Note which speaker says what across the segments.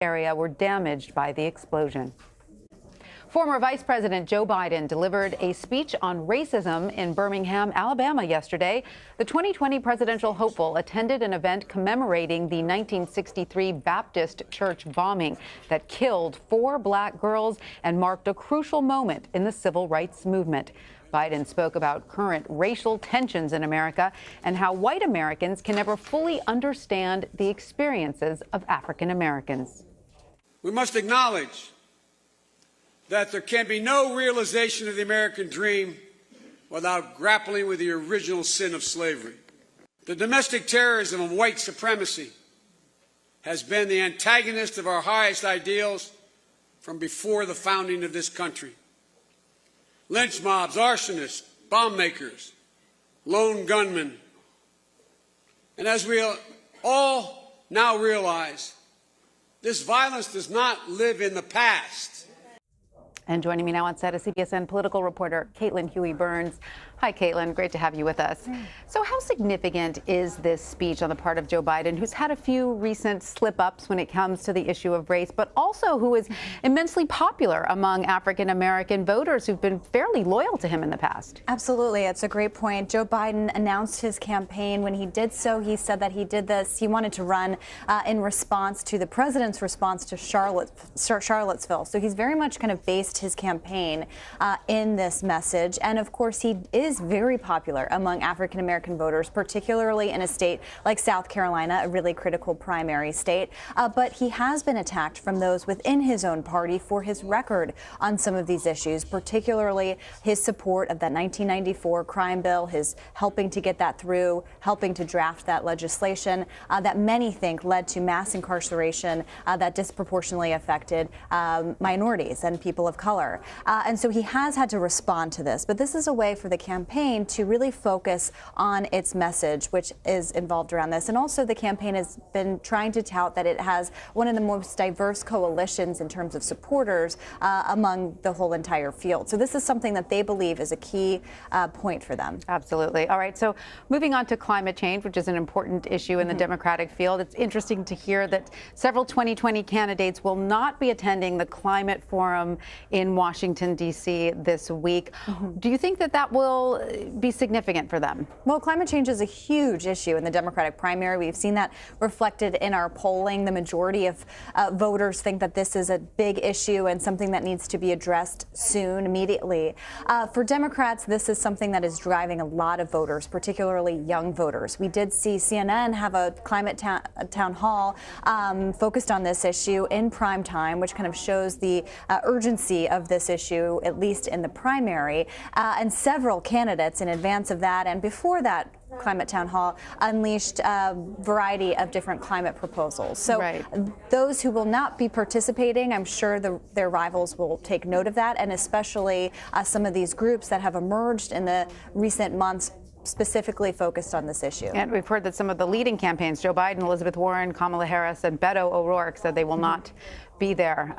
Speaker 1: area were damaged by the explosion. Former Vice President Joe Biden delivered a speech on racism in Birmingham, Alabama yesterday. The 2020 presidential hopeful attended an event commemorating the 1963 Baptist church bombing that killed 4 black girls and marked a crucial moment in the civil rights movement. Biden spoke about current racial tensions in America and how white Americans can never fully understand the experiences of African Americans.
Speaker 2: We must acknowledge that there can be no realization of the American dream without grappling with the original sin of slavery. The domestic terrorism of white supremacy has been the antagonist of our highest ideals from before the founding of this country. Lynch mobs, arsonists, bomb makers, lone gunmen. And as we all now realize, this violence does not live in the past.
Speaker 1: And joining me now on set is CBSN political reporter Caitlin Huey-Burns. Hi, Caitlin. Great to have you with us. So how significant is this speech on the part of Joe Biden, who's had a few recent slip-ups when it comes to the issue of race, but also who is immensely popular among African-American voters who've been fairly loyal to him in the past?
Speaker 3: Absolutely. It's a great point. Joe Biden announced his campaign. When he did so, he said that he did this. He wanted to run in response to the president's response to Charlottesville. So he's very much kind of based his campaign in this message. And of course, he is very popular among African-American voters, particularly in a state like South Carolina, a really critical primary state. But he has been attacked from those within his own party for his record on some of these issues, particularly his support of that 1994 crime bill, his helping to get that through, helping to draft that legislation that many think led to mass incarceration that disproportionately affected minorities and people of color. And so he has had to respond to this. But this is a way for the campaign to really focus on its message, which is involved around this. And also the campaign has been trying to tout that it has one of the most diverse coalitions in terms of supporters among the whole entire field. So this is something that they believe is a key point for them.
Speaker 1: Absolutely. All right. So moving on to climate change, which is an important issue in the Democratic field. It's interesting to hear that several 2020 candidates will not be attending the climate forum in Washington, D.C. this week. Do you think that that will be significant for them?
Speaker 3: Well, climate change is a huge issue in the Democratic primary. We've seen that reflected in our polling. The majority of voters think that this is a big issue and something that needs to be addressed soon, immediately. For Democrats, this is something that is driving a lot of voters, particularly young voters. We did see CNN have a climate town hall focused on this issue in prime time, which kind of shows the urgency of this issue, at least in the primary, and several candidates in advance of that and before that climate town hall unleashed a variety of different climate proposals. So those who will not be participating, I'm sure their rivals will take note of that, and especially some of these groups that have emerged in the recent months specifically focused on this issue.
Speaker 1: And we've heard that some of the leading campaigns, Joe Biden, Elizabeth Warren, Kamala Harris, and Beto O'Rourke, said they will not be there.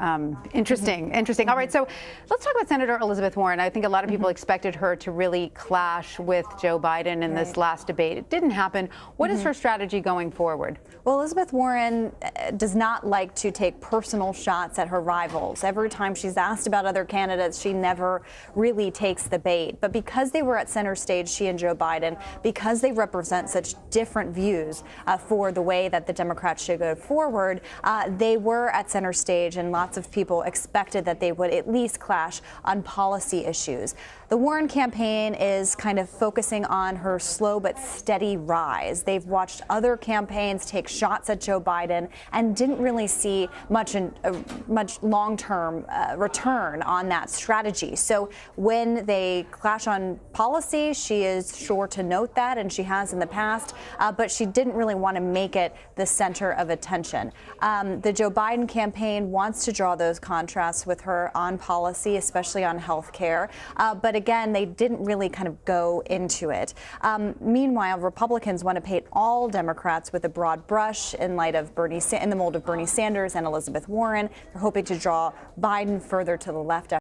Speaker 1: Interesting. All right, so let's talk about Senator Elizabeth Warren. I think a lot of people expected her to really clash with Joe Biden in this last debate. It didn't happen. What is her strategy going forward?
Speaker 3: Well, Elizabeth Warren does not like to take personal shots at her rivals. Every time she's asked about other candidates, she never really takes the bait. But because they were at center stage, she and Joe Biden, because they represent such different views for the way that the Democrats should go forward, they were at center stage, and lots of people expected that they would at least clash on policy issues. The Warren campaign is kind of focusing on her slow but steady rise. They've watched other campaigns take shots at Joe Biden and didn't really see much long-term return on that strategy. So when they clash on policy, she is sure to note that, and she has in the past, but she didn't really want to make it the center of attention. The Joe Biden campaign wants to draw those contrasts with her on policy, especially on health care. But again, they didn't really kind of go into it. Meanwhile, Republicans want to paint all Democrats with a broad brush in light of in the mold of Bernie Sanders and Elizabeth Warren. They're hoping to draw Biden further to the left